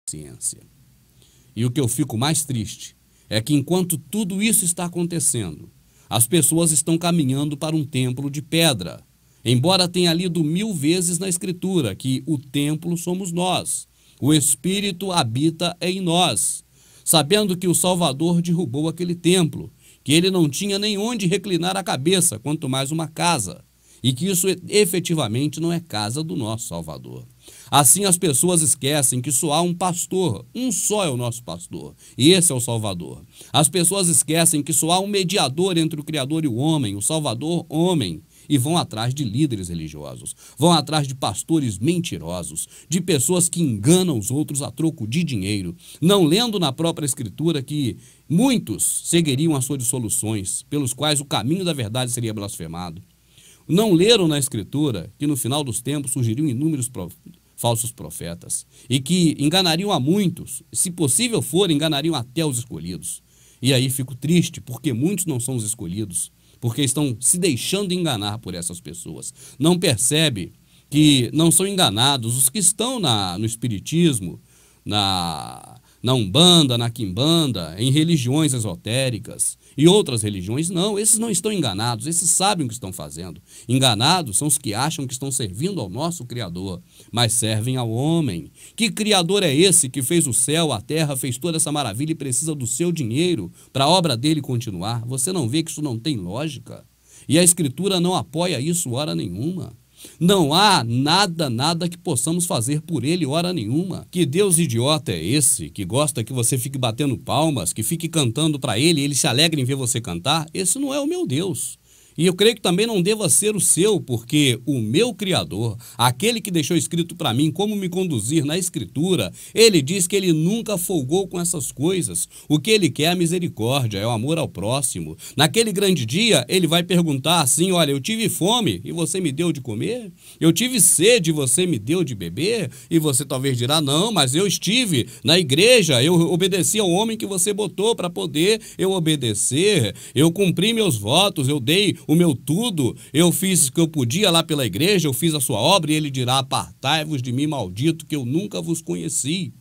ciência. E o que eu fico mais triste é que enquanto tudo isso está acontecendo, as pessoas estão caminhando para um templo de pedra. Embora tenha lido 1000 vezes na Escritura que o templo somos nós, o Espírito habita em nós, sabendo que o Salvador derrubou aquele templo, que ele não tinha nem onde reclinar a cabeça, quanto mais uma casa, e que isso efetivamente não é casa do nosso Salvador. Assim as pessoas esquecem que só há um pastor, um só é o nosso pastor, e esse é o Salvador. As pessoas esquecem que só há um mediador entre o Criador e o homem, o Salvador, homem, e vão atrás de líderes religiosos, vão atrás de pastores mentirosos, de pessoas que enganam os outros a troco de dinheiro, não lendo na própria Escritura que muitos seguiriam as suas dissoluções, pelos quais o caminho da verdade seria blasfemado. Não leram na Escritura que no final dos tempos surgiriam inúmeros falsos profetas e que enganariam a muitos, se possível for, enganariam até os escolhidos. E aí fico triste, porque muitos não são os escolhidos, porque estão se deixando enganar por essas pessoas. Não percebe que não são enganados os que estão no espiritismo, na Umbanda, na Quimbanda, em religiões esotéricas e outras religiões. Não, esses não estão enganados, esses sabem o que estão fazendo. Enganados são os que acham que estão servindo ao nosso Criador, mas servem ao homem. Que Criador é esse que fez o céu, a terra, fez toda essa maravilha e precisa do seu dinheiro para a obra dele continuar? Você não vê que isso não tem lógica? E a Escritura não apoia isso hora nenhuma. Não há nada que possamos fazer por ele hora nenhuma. Que Deus idiota é esse, que gosta que você fique batendo palmas, que fique cantando para ele e ele se alegra em ver você cantar? Esse não é o meu Deus. E eu creio que também não deva ser o seu, porque o meu Criador, aquele que deixou escrito para mim como me conduzir na Escritura, ele diz que ele nunca folgou com essas coisas. O que ele quer é a misericórdia, é o amor ao próximo. Naquele grande dia, ele vai perguntar assim: olha, eu tive fome e você me deu de comer? Eu tive sede e você me deu de beber? E você talvez dirá: não, mas eu estive na igreja, eu obedeci ao homem que você botou para poder eu obedecer, eu cumpri meus votos, eu dei o meu tudo, eu fiz o que eu podia lá pela igreja, eu fiz a sua obra, e ele dirá: apartai-vos de mim, maldito, que eu nunca vos conheci.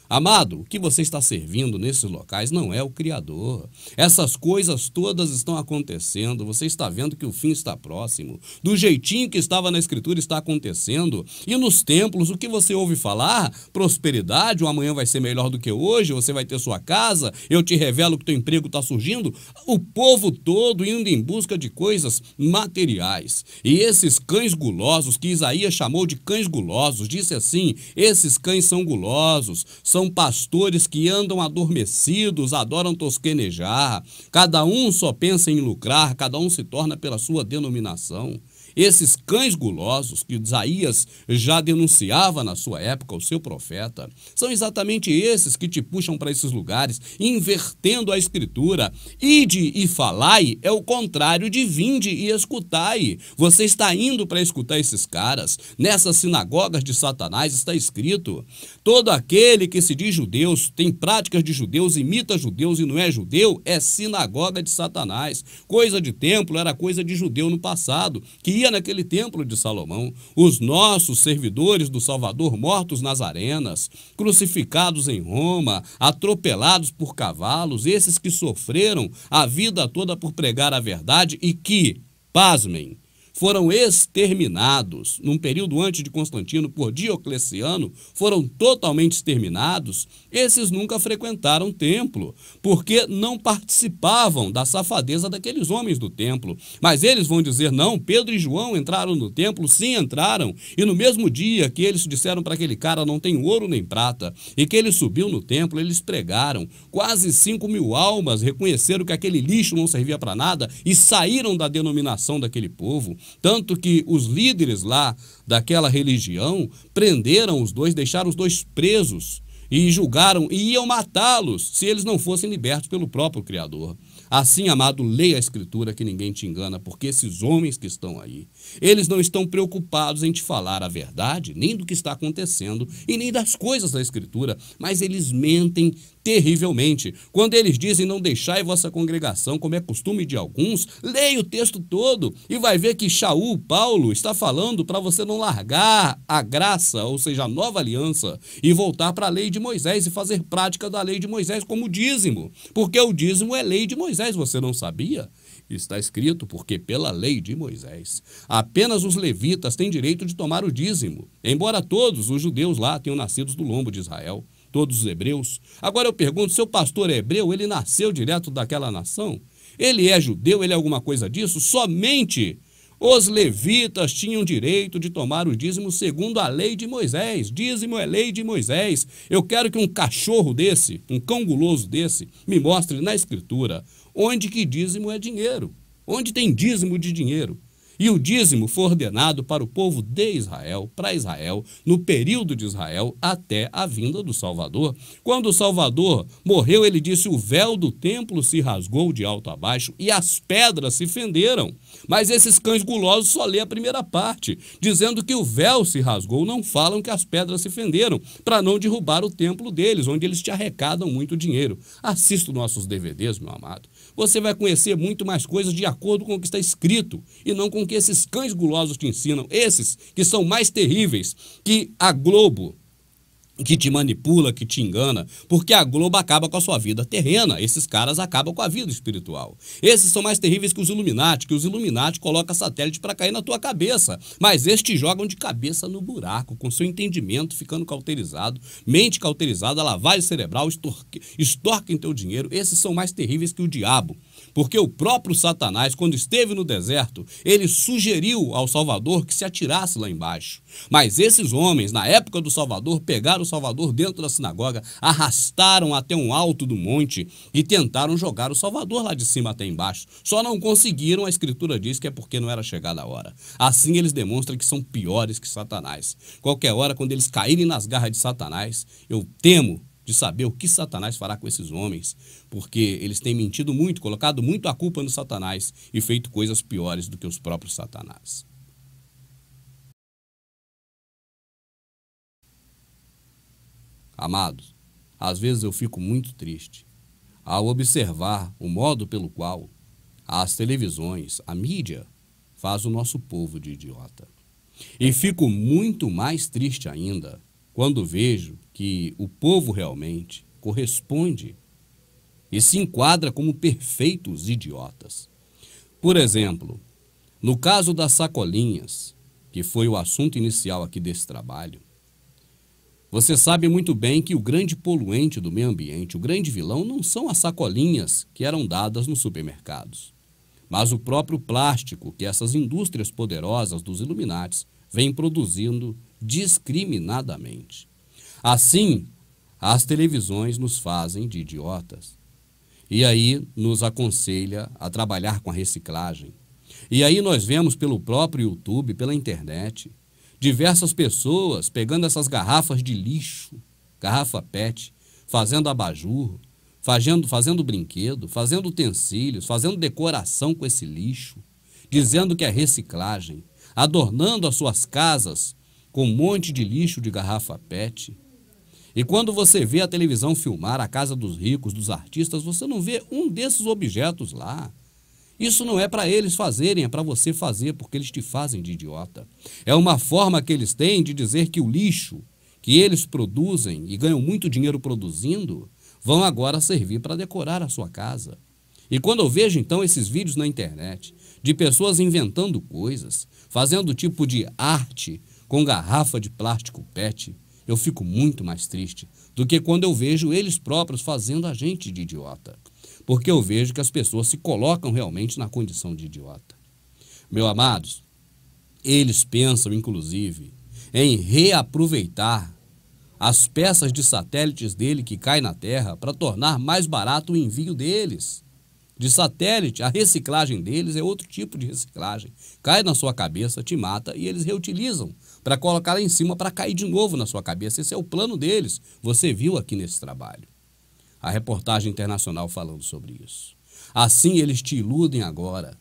Amado, o que você está servindo nesses locais não é o Criador. Essas coisas todas estão acontecendo, você está vendo que o fim está próximo. Do jeitinho que estava na Escritura está acontecendo. E nos templos, o que você ouve falar? Prosperidade, o amanhã vai ser melhor do que hoje, você vai ter sua casa, eu te revelo que teu emprego está surgindo. O povo todo indo em busca de coisas materiais. E esses cães gulosos, que Isaías chamou de cães gulosos, disse assim: esses cães são gulosos, são pastores que andam adormecidos, adoram tosquenejar, cada um só pensa em lucrar, cada um se torna pela sua denominação. Esses cães gulosos que Isaías já denunciava na sua época, o seu profeta, são exatamente esses que te puxam para esses lugares, invertendo a Escritura. Ide e falai é o contrário de vinde e escutai. Você está indo para escutar esses caras. Nessas sinagogas de Satanás está escrito: todo aquele que se diz judeus, tem práticas de judeus, imita judeus e não é judeu, é sinagoga de Satanás. Coisa de templo era coisa de judeu no passado, que naquele templo de Salomão. Os nossos servidores do Salvador mortos nas arenas, crucificados em Roma, atropelados por cavalos, esses que sofreram a vida toda por pregar a verdade e que, pasmem, foram exterminados num período antes de Constantino por Diocleciano, foram totalmente exterminados. Esses nunca frequentaram o templo, porque não participavam da safadeza daqueles homens do templo. Mas eles vão dizer: não, Pedro e João entraram no templo, sim, entraram. E no mesmo dia que eles disseram para aquele cara: não tem ouro nem prata, e que ele subiu no templo, eles pregaram. Quase 5.000 almas reconheceram que aquele lixo não servia para nada e saíram da denominação daquele povo. Tanto que os líderes lá daquela religião prenderam os dois, deixaram os dois presos e julgaram e iam matá-los se eles não fossem libertos pelo próprio Criador. Assim, amado, leia a Escritura que ninguém te engana, porque esses homens que estão aí, eles não estão preocupados em te falar a verdade, nem do que está acontecendo e nem das coisas da Escritura, mas eles mentem terrivelmente. Quando eles dizem não deixai vossa congregação, como é costume de alguns, leia o texto todo e vai ver que Shaul, Paulo, está falando para você não largar a graça, ou seja, a nova aliança, e voltar para a lei de Moisés e fazer prática da lei de Moisés como dízimo, porque o dízimo é lei de Moisés, você não sabia? Está escrito, porque pela lei de Moisés, apenas os levitas têm direito de tomar o dízimo, embora todos os judeus lá tenham nascido do lombo de Israel, todos os hebreus. Agora eu pergunto, seu pastor é hebreu, ele nasceu direto daquela nação? Ele é judeu, ele é alguma coisa disso? Somente os levitas tinham direito de tomar o dízimo segundo a lei de Moisés. Dízimo é lei de Moisés. Eu quero que um cachorro desse, um cão guloso desse, me mostre na Escritura onde que dízimo é dinheiro. Onde tem dízimo de dinheiro. E o dízimo foi ordenado para o povo de Israel, para Israel, no período de Israel, até a vinda do Salvador. Quando o Salvador morreu, ele disse, o véu do templo se rasgou de alto a baixo e as pedras se fenderam. Mas esses cães gulosos só lê a primeira parte, dizendo que o véu se rasgou, não falam que as pedras se fenderam, para não derrubar o templo deles, onde eles te arrecadam muito dinheiro. Assista os nossos DVDs, meu amado. Você vai conhecer muito mais coisas de acordo com o que está escrito, e não com o que esses cães gulosos te ensinam, esses que são mais terríveis que a Globo, que te manipula, que te engana, porque a Globo acaba com a sua vida terrena, esses caras acabam com a vida espiritual. Esses são mais terríveis que os Illuminati colocam satélite para cair na tua cabeça, mas estes te jogam de cabeça no buraco, com seu entendimento ficando cauterizado, mente cauterizada, lavagem cerebral, extorquem teu dinheiro. Esses são mais terríveis que o diabo, porque o próprio Satanás, quando esteve no deserto, ele sugeriu ao Salvador que se atirasse lá embaixo. Mas esses homens, na época do Salvador, pegaram o Salvador dentro da sinagoga, arrastaram até um alto do monte e tentaram jogar o Salvador lá de cima até embaixo. Só não conseguiram, a Escritura diz que é porque não era chegada a hora. Assim eles demonstram que são piores que Satanás. Qualquer hora, quando eles caírem nas garras de Satanás, eu temo de saber o que Satanás fará com esses homens, porque eles têm mentido muito, colocado muito a culpa no Satanás e feito coisas piores do que os próprios Satanás. Amados, às vezes eu fico muito triste ao observar o modo pelo qual as televisões, a mídia, faz o nosso povo de idiota. E fico muito mais triste ainda quando vejo que o povo realmente corresponde e se enquadra como perfeitos idiotas. Por exemplo, no caso das sacolinhas, que foi o assunto inicial aqui desse trabalho, você sabe muito bem que o grande poluente do meio ambiente, o grande vilão, não são as sacolinhas que eram dadas nos supermercados, mas o próprio plástico que essas indústrias poderosas dos Illuminati vêm produzindo discriminadamente. Assim, as televisões nos fazem de idiotas. E aí nos aconselha a trabalhar com a reciclagem. E aí nós vemos pelo próprio YouTube, pela internet, diversas pessoas pegando essas garrafas de lixo, garrafa PET, fazendo abajur, fazendo brinquedo, fazendo utensílios, fazendo decoração com esse lixo, dizendo que é reciclagem, adornando as suas casas com um monte de lixo de garrafa PET. E quando você vê a televisão filmar a casa dos ricos, dos artistas, você não vê um desses objetos lá. Isso não é para eles fazerem, é para você fazer, porque eles te fazem de idiota. É uma forma que eles têm de dizer que o lixo que eles produzem e ganham muito dinheiro produzindo, vão agora servir para decorar a sua casa. E quando eu vejo então esses vídeos na internet de pessoas inventando coisas, fazendo tipo de arte com garrafa de plástico PET, eu fico muito mais triste do que quando eu vejo eles próprios fazendo a gente de idiota. Porque eu vejo que as pessoas se colocam realmente na condição de idiota. Meus amados, eles pensam, inclusive, em reaproveitar as peças de satélites dele que caem na Terra para tornar mais barato o envio deles. De satélite, a reciclagem deles é outro tipo de reciclagem. Cai na sua cabeça, te mata e eles reutilizam para colocar lá em cima para cair de novo na sua cabeça. Esse é o plano deles. Você viu aqui nesse trabalho a reportagem internacional falando sobre isso. Assim eles te iludem agora,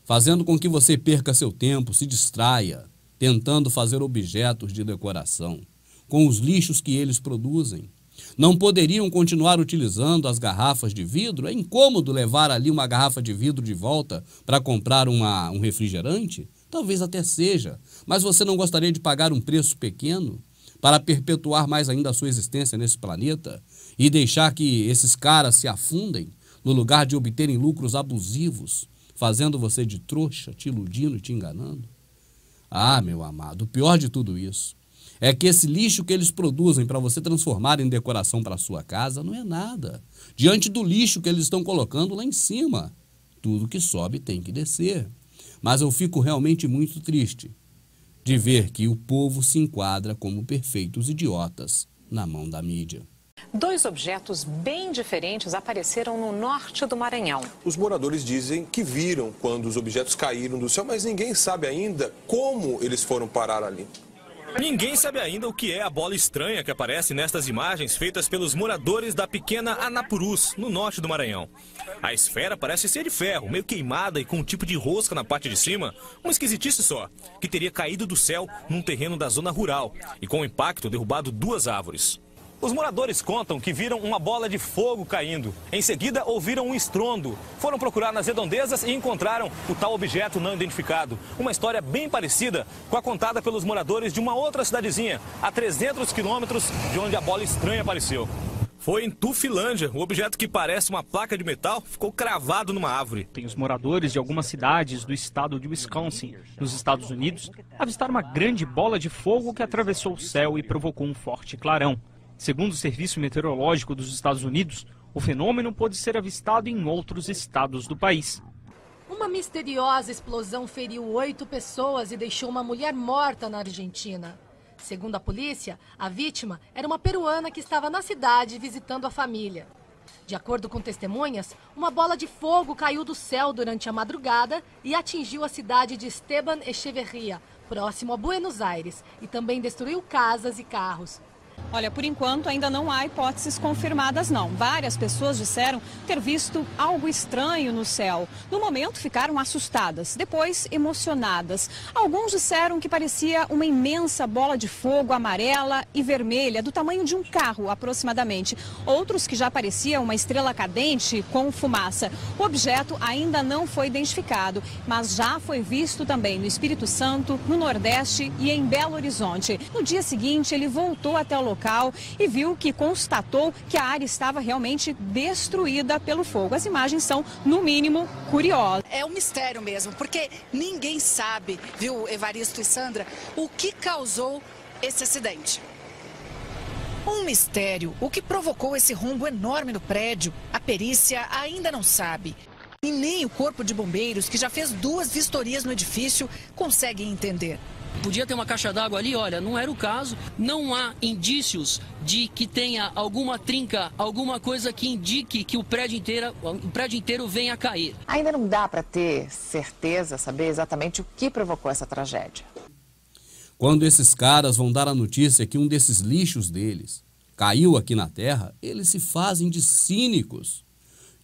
fazendo com que você perca seu tempo, se distraia, tentando fazer objetos de decoração com os lixos que eles produzem. Não poderiam continuar utilizando as garrafas de vidro? É incômodo levar ali uma garrafa de vidro de volta para comprar um refrigerante? Talvez até seja, mas você não gostaria de pagar um preço pequeno para perpetuar mais ainda a sua existência nesse planeta e deixar que esses caras se afundem no lugar de obterem lucros abusivos, fazendo você de trouxa, te iludindo e te enganando? Ah, meu amado, o pior de tudo isso é que esse lixo que eles produzem para você transformar em decoração para a sua casa não é nada diante do lixo que eles estão colocando lá em cima. Tudo que sobe tem que descer. Mas eu fico realmente muito triste de ver que o povo se enquadra como perfeitos idiotas na mão da mídia. 2 objetos bem diferentes apareceram no norte do Maranhão. Os moradores dizem que viram quando os objetos caíram do céu, mas ninguém sabe ainda como eles foram parar ali. Ninguém sabe ainda o que é a bola estranha que aparece nestas imagens feitas pelos moradores da pequena Anapurus, no norte do Maranhão. A esfera parece ser de ferro, meio queimada e com um tipo de rosca na parte de cima, uma esquisitice só, que teria caído do céu num terreno da zona rural e com o impacto derrubado 2 árvores. Os moradores contam que viram uma bola de fogo caindo. Em seguida, ouviram um estrondo. Foram procurar nas redondezas e encontraram o tal objeto não identificado. Uma história bem parecida com a contada pelos moradores de uma outra cidadezinha, a 300 quilômetros de onde a bola estranha apareceu. Foi em Tufilândia. O objeto, que parece uma placa de metal, ficou cravado numa árvore. Tem os moradores de algumas cidades do estado de Wisconsin, nos Estados Unidos, avistaram uma grande bola de fogo que atravessou o céu e provocou um forte clarão. Segundo o Serviço Meteorológico dos Estados Unidos, o fenômeno pode ser avistado em outros estados do país. Uma misteriosa explosão feriu 8 pessoas e deixou uma mulher morta na Argentina. Segundo a polícia, a vítima era uma peruana que estava na cidade visitando a família. De acordo com testemunhas, uma bola de fogo caiu do céu durante a madrugada e atingiu a cidade de Esteban Echeverría, próximo a Buenos Aires, e também destruiu casas e carros. Olha, por enquanto ainda não há hipóteses confirmadas, não. Várias pessoas disseram ter visto algo estranho no céu. No momento ficaram assustadas, depois emocionadas. Alguns disseram que parecia uma imensa bola de fogo amarela e vermelha, do tamanho de um carro aproximadamente. Outros que já parecia uma estrela cadente com fumaça. O objeto ainda não foi identificado, mas já foi visto também no Espírito Santo, no Nordeste e em Belo Horizonte. No dia seguinte, ele voltou até o local e constatou que a área estava realmente destruída pelo fogo. As imagens são, no mínimo, curiosas. É um mistério mesmo, porque ninguém sabe, viu, Evaristo e Sandra, o que causou esse acidente. Um mistério, o que provocou esse rombo enorme no prédio, a perícia ainda não sabe. E nem o Corpo de Bombeiros, que já fez 2 vistorias no edifício, consegue entender. Podia ter uma caixa d'água ali, olha, não era o caso. Não há indícios de que tenha alguma trinca, alguma coisa que indique que o prédio inteiro venha a cair. Ainda não dá para ter certeza, saber exatamente o que provocou essa tragédia. Quando esses caras vão dar a notícia que um desses lixos deles caiu aqui na Terra, eles se fazem de cínicos,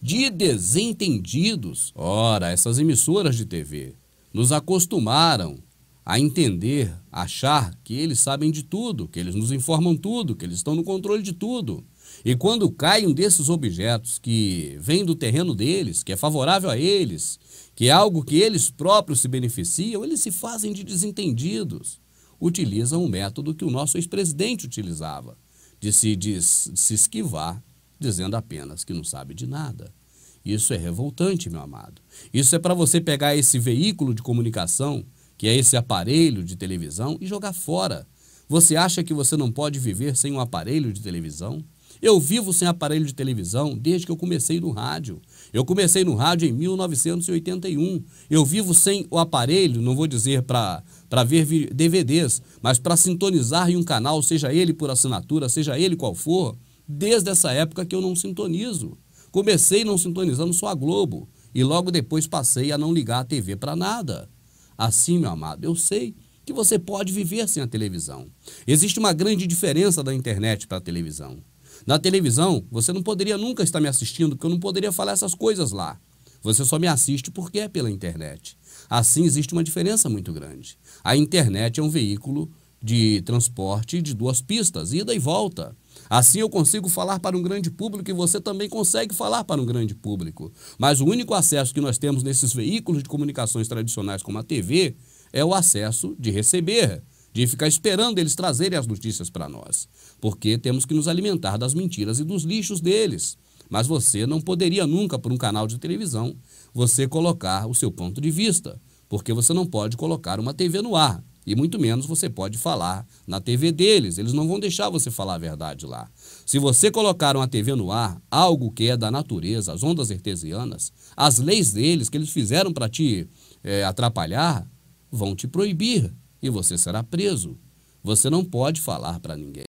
de desentendidos. Ora, essas emissoras de TV nos acostumaram a entender, a achar que eles sabem de tudo, que eles nos informam tudo, que eles estão no controle de tudo. E quando cai um desses objetos que vem do terreno deles, que é favorável a eles, que é algo que eles próprios se beneficiam, eles se fazem de desentendidos. Utilizam o método que o nosso ex-presidente utilizava, de se esquivar, dizendo apenas que não sabe de nada. Isso é revoltante, meu amado. Isso é para você pegar esse veículo de comunicação, que é esse aparelho de televisão, e jogar fora. Você acha que você não pode viver sem um aparelho de televisão? Eu vivo sem aparelho de televisão desde que eu comecei no rádio. Eu comecei no rádio em 1981. Eu vivo sem o aparelho, não vou dizer para ver DVDs, mas para sintonizar em um canal, seja ele por assinatura, seja ele qual for, desde essa época que eu não sintonizo. Comecei não sintonizando só a Globo e logo depois passei a não ligar a TV para nada. Assim, meu amado, eu sei que você pode viver sem a televisão. Existe uma grande diferença da internet para a televisão. Na televisão, você não poderia nunca estar me assistindo, porque eu não poderia falar essas coisas lá. Você só me assiste porque é pela internet. Assim, existe uma diferença muito grande. A internet é um veículo de transporte de 2 pistas, ida e volta. Assim eu consigo falar para um grande público e você também consegue falar para um grande público. Mas o único acesso que nós temos nesses veículos de comunicações tradicionais como a TV é o acesso de receber, de ficar esperando eles trazerem as notícias para nós. Porque temos que nos alimentar das mentiras e dos lixos deles. Mas você não poderia nunca, por um canal de televisão, você colocar o seu ponto de vista, porque você não pode colocar uma TV no ar. E muito menos você pode falar na TV deles. Eles não vão deixar você falar a verdade lá. Se você colocar uma TV no ar, algo que é da natureza, as ondas artesianas, as leis deles que eles fizeram para te atrapalhar, vão te proibir e você será preso. Você não pode falar para ninguém.